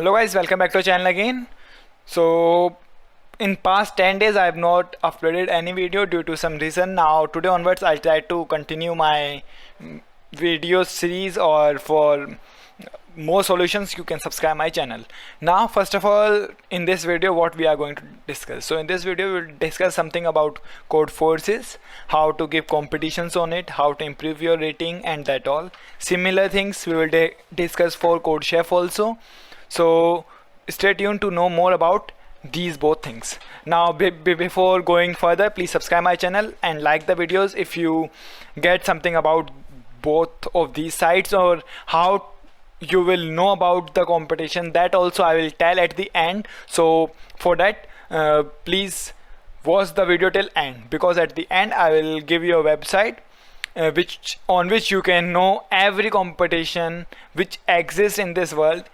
Hello guys, welcome back to the channel again. So in past 10 days I have not uploaded any video due to some reason. Now today onwards I'll try to continue my video series, or for more solutions you can subscribe my channel. Now first of all, in this video what we are going to discuss. So in this video we'll discuss something about CodeForces, how to give competitions on it, how to improve your rating, and that all. Similar things we will discuss for CodeChef also. So stay tuned to know more about these both things. Now before going further, please subscribe my channel and like the videos if you get something about both of these sites, or how you will know about the competition. That also I will tell at the end. So for that please watch the video till end, because at the end I will give you a website on which you can know every competition which exists in this world,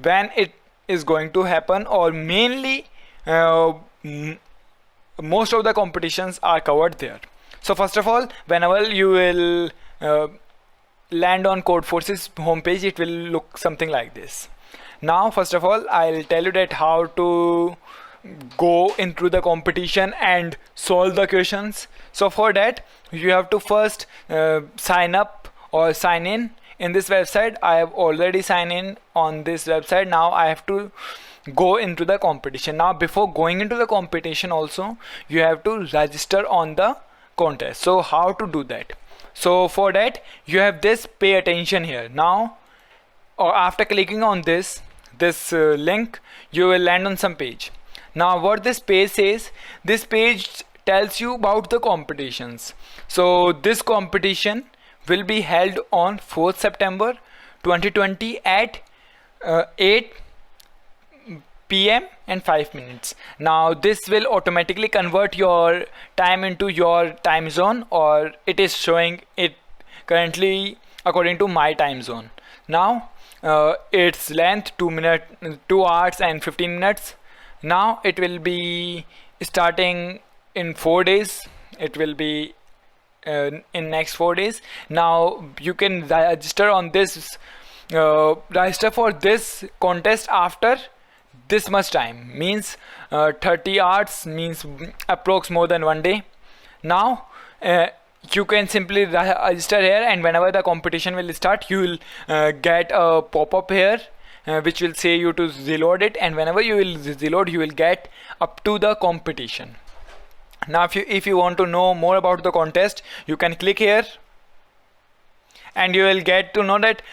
when it is going to happen, or mainly most of the competitions are covered there. So first of all, whenever you will land on CodeForces homepage, it will look something like this. Now first of all, I'll tell you that how to go into the competition and solve the questions. So for that you have to first sign up or sign in this website. I have already signed in on this website. Now I have to go into the competition. Now before going into the competition also, you have to register on the contest. So how to do that? So for that you have this pay attention here. Now or after clicking on this link, you will land on some page. Now what this page says, this page tells you about the competitions. So this competition will be held on 4th September 2020 at 8 PM and 5 minutes. Now this will automatically convert your time into your time zone, or it is showing it currently according to my time zone. Now its length 2 hours and 15 minutes. Now it will be starting in 4 days. It will be in next 4 days. Now you can register on this register for this contest after this much time, means 30 hours, means approx more than 1 day. Now you can simply register here, and whenever the competition will start, you will get a pop-up here which will say you to reload it, and whenever you will reload, you will get up to the competition. Now if you want to know more about the contest, you can click here and you will get to know that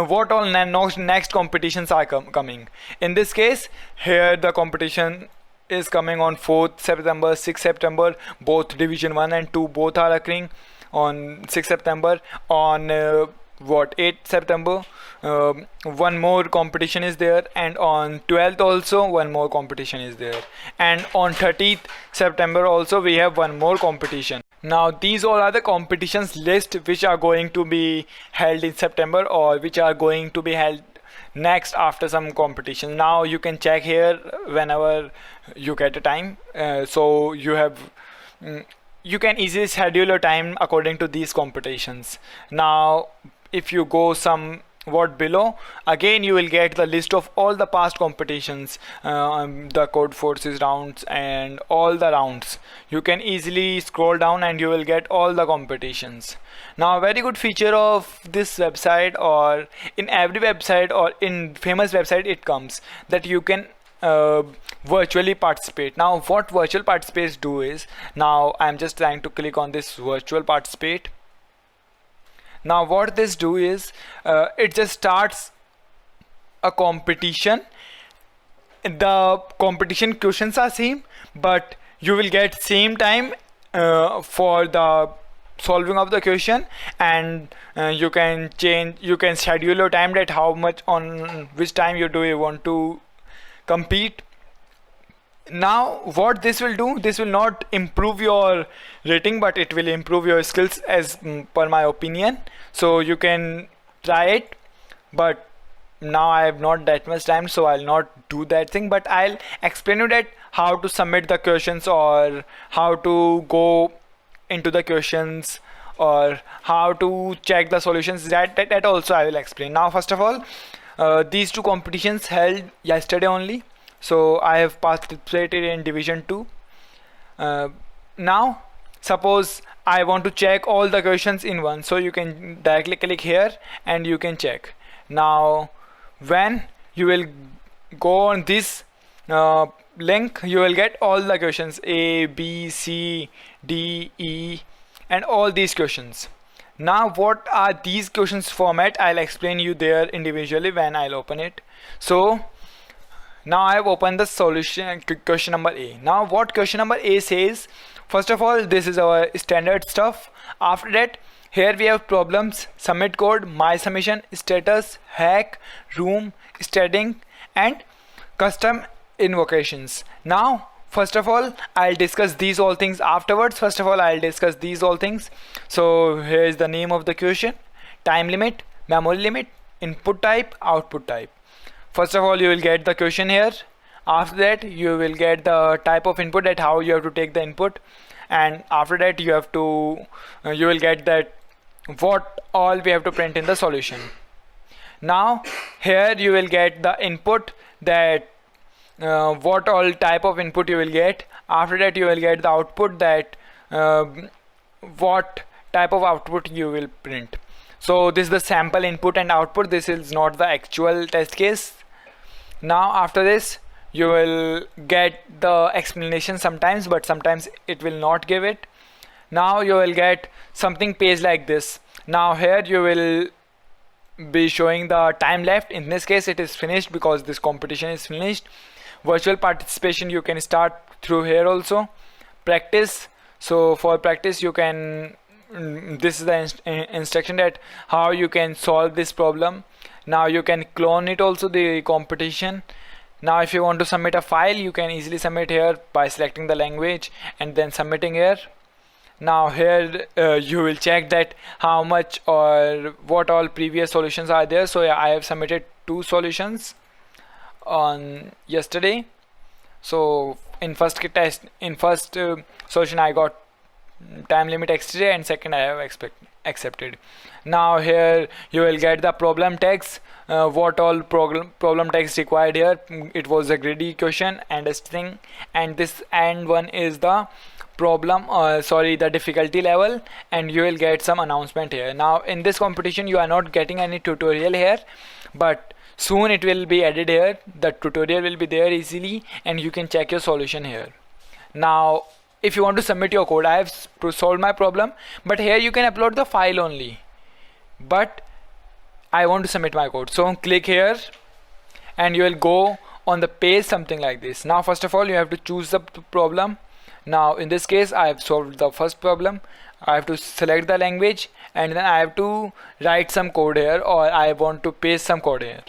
what all next competitions are coming. In this case here the competition is coming on 4th September, 6th September, both division 1 and 2 both are occurring on 6th September. On 8th September one more competition is there, and on 12th also one more competition is there, and on 30th September also we have one more competition. Now these all are the competitions list which are going to be held in September, or which are going to be held next after some competition. Now you can check here whenever you get a time. So you can easily schedule your time according to these competitions. Now if you go somewhat below, again you will get the list of all the past competitions, the CodeForces rounds and all the rounds. You can easily scroll down and you will get all the competitions. Now a very good feature of this website, or in every website or in famous website it comes, that you can virtually participate. Now what virtual participate do is, now I'm just trying to click on this virtual participate. Now what this do is, it just starts a competition. The competition questions are same, but you will get same time for the solving of the question, and you can schedule your time, that how much on which time you want to compete. Now what this will do, this will not improve your rating, but it will improve your skills as per my opinion. So you can try it, but now I have not that much time, so I'll not do that thing, but I'll explain you that how to submit the questions, or how to go into the questions, or how to check the solutions. That also I will explain. Now first of all, these two competitions held yesterday only, so I have participated in division 2. Now suppose I want to check all the questions in one, so you can directly click here and you can check. Now when you will go on this link, you will get all the questions A, B, C, D, E and all these questions. Now what are these questions format, I'll explain you there individually when I'll open it. So now I have opened the solution, question number A. Now what question number A says, first of all, this is our standard stuff. After that, here we have problems, submit code, my submission, status, hack, room, staging and custom invocations. Now first of all, I'll discuss these all things afterwards. First of all, I'll discuss these all things. So here is the name of the question, time limit, memory limit, input type, output type. First of all, you will get the question here. After that, you will get the type of input, that how you have to take the input, and after that you have to you will get that what all we have to print in the solution. Now here you will get the input, that what all type of input you will get. After that you will get the output, that what type of output you will print. So this is the sample input and output, this is not the actual test case. Now after this you will get the explanation sometimes, but sometimes it will not give it. Now you will get something page like this. Now here you will be showing the time left. In this case it is finished because this competition is finished. Virtual participation you can start through here also. Practice, so for practice you can this is the instruction that how you can solve this problem. Now you can clone it also, the competition. Now if you want to submit a file, you can easily submit here by selecting the language and then submitting here. Now here you will check that how much or what all previous solutions are there. So I have submitted 2 solutions on yesterday. So in first solution I got time limit exceeded, and second I have accepted. Now here you will get the problem text, what all problem text required here. It was a greedy question and a string, and this and one is the problem the difficulty level, and you will get some announcement here. Now in this competition you are not getting any tutorial here, but soon it will be added here. The tutorial will be there easily and you can check your solution here. Now if you want to submit your code, I have solved my problem, but here you can upload the file only, but I want to submit my code. So click here and you will go on the page something like this. Now first of all you have to choose the problem. Now in this case I have solved the first problem. I have to select the language and then I have to write some code here, or I want to paste some code here.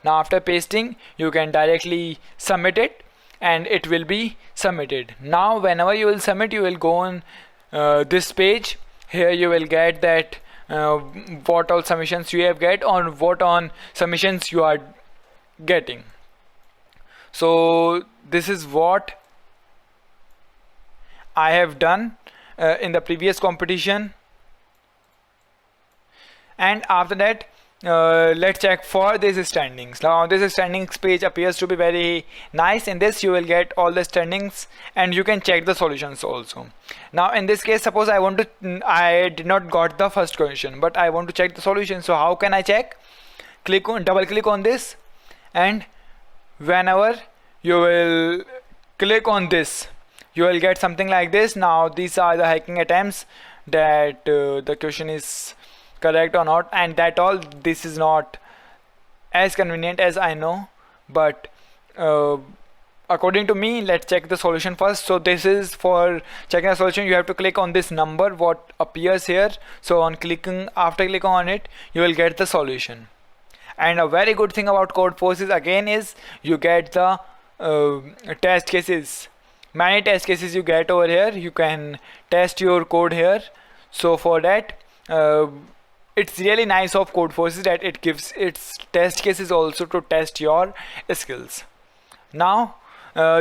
Now after pasting you can directly submit it and it will be submitted. Now whenever you will submit, you will go on this page. Here you will get that what all submissions you have get, or what on submissions you are getting. So this is what I have done in the previous competition, and after that let's check for these standings. Now this standings page appears to be very nice. In this you will get all the standings and you can check the solutions also. Now in this case, suppose I did not got the first question, but I want to check the solution. So how can I check? Double click on this, and whenever you will click on this, you will get something like this. Now these are the hacking attempts, that the question is correct or not, and that all. This is not as convenient as I know, but according to me, let's check the solution first. So this is for checking the solution. You have to click on this number what appears here. So after clicking on it, you will get the solution. And a very good thing about CodeForces again is you get the test cases. Many test cases you get over here. You can test your code here. So for that it's really nice of CodeForces that it gives its test cases also to test your skills. Now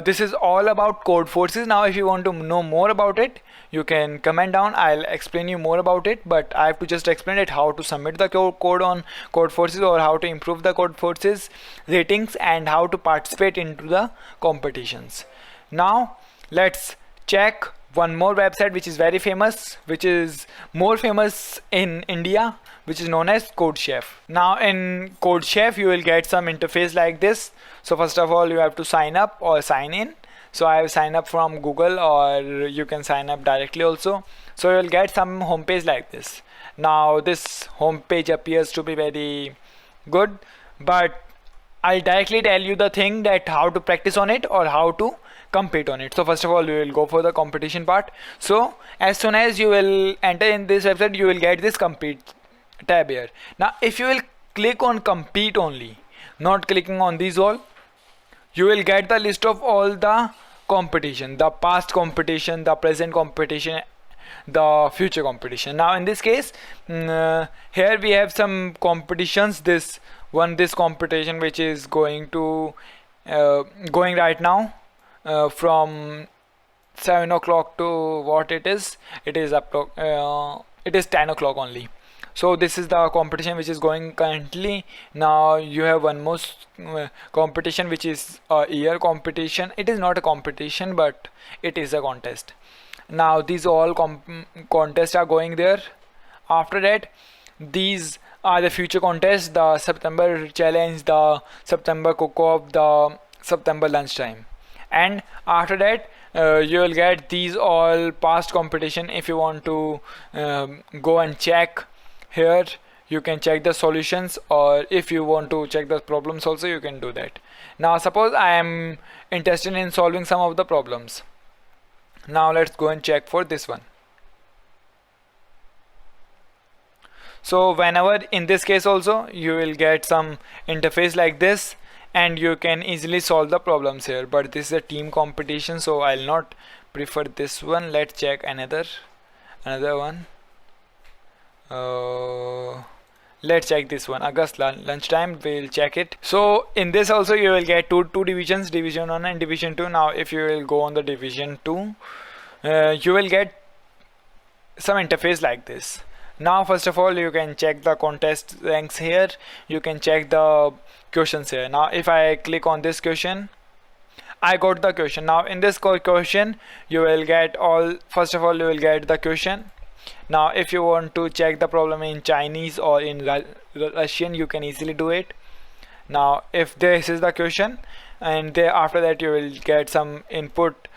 this is all about CodeForces. Now if you want to know more about it, you can comment down. I'll explain you more about it, but I have to just explain it how to submit the code on CodeForces, or how to improve the CodeForces ratings, and how to participate into the competitions. Now let's check one more website which is very famous, which is more famous in India, which is known as CodeChef. Now in CodeChef you will get some interface like this. So first of all you have to sign up or sign in. So I have signed up from Google, or you can sign up directly also. So you will get some homepage like this. Now this homepage appears to be very good, but I'll directly tell you the thing that how to practice on it or how to compete on it. So first of all, you will go for the competition part. So as soon as you will enter in this website, you will get this compete tab here. Now if you will click on compete only, not clicking on these all, you will get the list of all the competition, the past competition, the present competition, the future competition. Now in this case, here we have some competitions. This competition which is going right now, from 7 o'clock to what it is up to, it is 10 o'clock only. So this is the competition which is going currently. Now you have one more competition which is a year competition. It is not a competition, but it is a contest. Now these all contests are going there. After that, these are the future contests: the September challenge, the September cook-off, the September lunchtime. And after that, you will get these all past competition. If you want to go and check here, you can check the solutions, or if you want to check the problems also, you can do that. Now suppose I am interested in solving some of the problems. Now let's go and check for this one. So whenever, in this case also, you will get some interface like this, and you can easily solve the problems here. But this is a team competition, so I'll not prefer this one. Let's check another one. Let's check this one, August lunchtime. We'll check it. So in this also you will get two divisions, division 1 and division 2. Now if you will go on the division 2, you will get some interface like this. Now first of all, you can check the contest ranks here. You can check the questions here. Now if I click on this question, I got the question. Now in this question, you will get first of all you will get the question. Now if you want to check the problem in Chinese or in Russian, you can easily do it. Now if this is the question, and after that you will get some input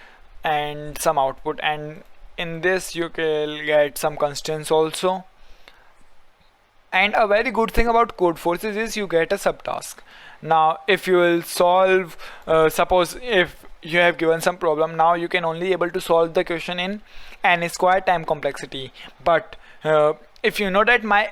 and some output, and in this you will get some constraints also. And a very good thing about CodeForces is you get a subtask. Now if you will solve, suppose if you have given some problem, now you can only able to solve the question in n square time complexity. But if you know that my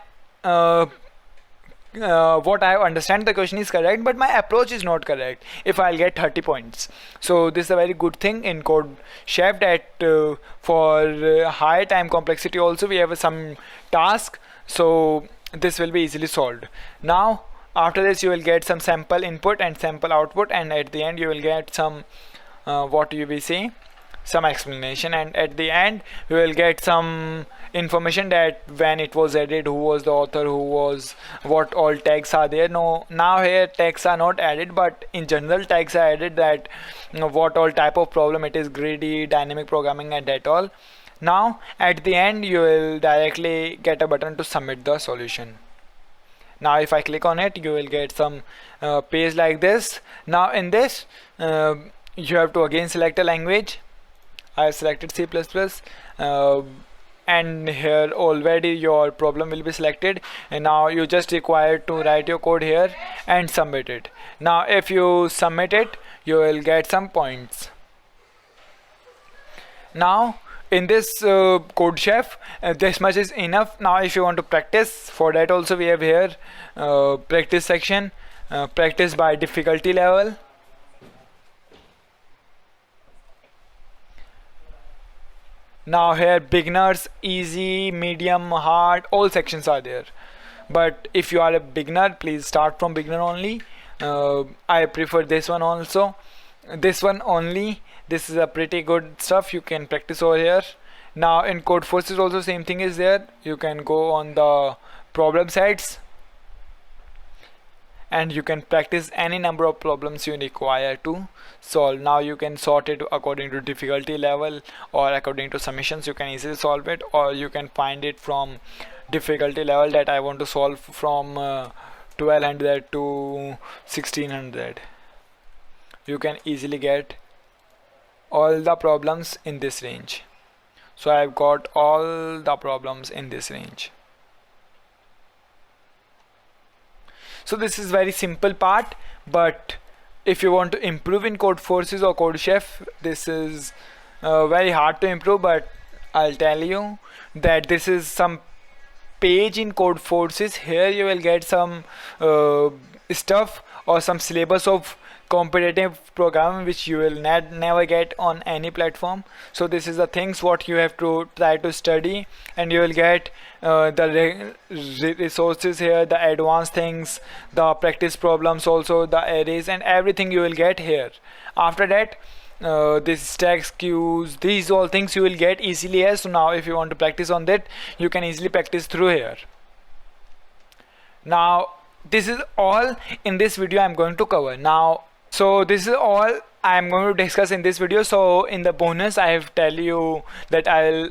what I understand the question is correct, but my approach is not correct, if I'll get 30 points. So this is a very good thing in CodeChef, that for high time complexity also we have some task, so this will be easily solved. Now after this you will get some sample input and sample output, and at the end you will get some some explanation, and at the end you will get some information that when it was added, who was the author, what all tags are there. No, now here tags are not added, but in general tags are added, that what all type of problem it is, greedy, dynamic programming, and that all. Now at the end you will directly get a button to submit the solution. Now if I click on it, you will get some page like this. Now in this you have to again select a language. I have selected C++, and here already your problem will be selected, and now you just require to write your code here and submit it. Now if you submit it, you will get some points. Now in this CodeChef, this much is enough. Now if you want to practice, for that also we have here practice section, practice by difficulty level. Now here beginners, easy, medium, hard, all sections are there. But if you are a beginner, please start from beginner only. I prefer this one also. this one only. This is a pretty good stuff. You can practice over here. Now in CodeForces also same thing is there. You can go on the problem sites and you can practice any number of problems you require to solve. Now you can sort it according to difficulty level or according to submissions. You can easily solve it, or you can find it from difficulty level that I want to solve from 1200 to 1600. You can easily get all the problems in this range. So I've got all the problems in this range. So this is very simple part, but if you want to improve in CodeForces or CodeChef, this is very hard to improve, but I'll tell you that this is some page in CodeForces. Here you will get some stuff or some syllabus of competitive programming which you will never get on any platform. So this is the things what you have to try to study, and you will get the resources here, the advanced things, the practice problems, also the arrays and everything you will get here. After that this stacks, queues, these all things you will get easily here. So now if you want to practice on that, you can easily practice through here. Now this is all in this video I'm going to cover. Now so this is all I'm going to discuss in this video. So in the bonus I have tell you that I'll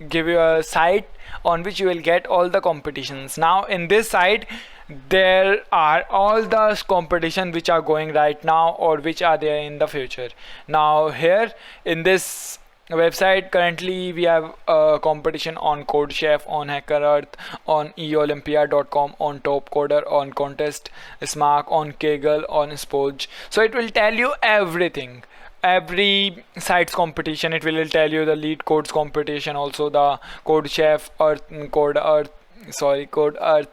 give you a site on which you will get all the competitions. Now in this site there are all the competitions which are going right now or which are there in the future. Now here in this website currently we have a competition on CodeChef, on HackerEarth, on eolympiad.com, on Topcoder, on Contest Smart, on Kaggle, on Spoj. So it will tell you everything, every site's competition. It will tell you the lead codes competition, also the CodeChef, CodeEarth,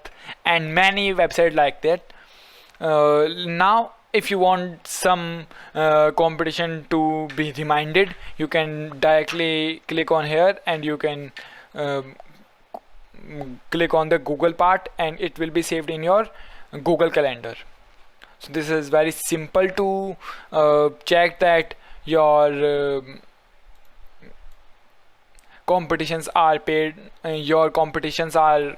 and many websites like that. Now if you want some competition to be reminded, you can directly click on here and you can click on the Google part and it will be saved in your Google Calendar. So this is very simple to check that your competitions are paid, your competitions are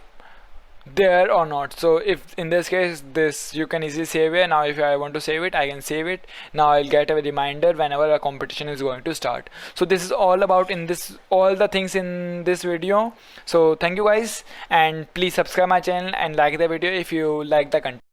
there or not. So if in this case this you can easily save it. Now if I want to save it, I can save it. Now I'll get a reminder whenever a competition is going to start. So this is all about in this, all the things in this video. So thank you guys, and please subscribe my channel and like the video if you like the content.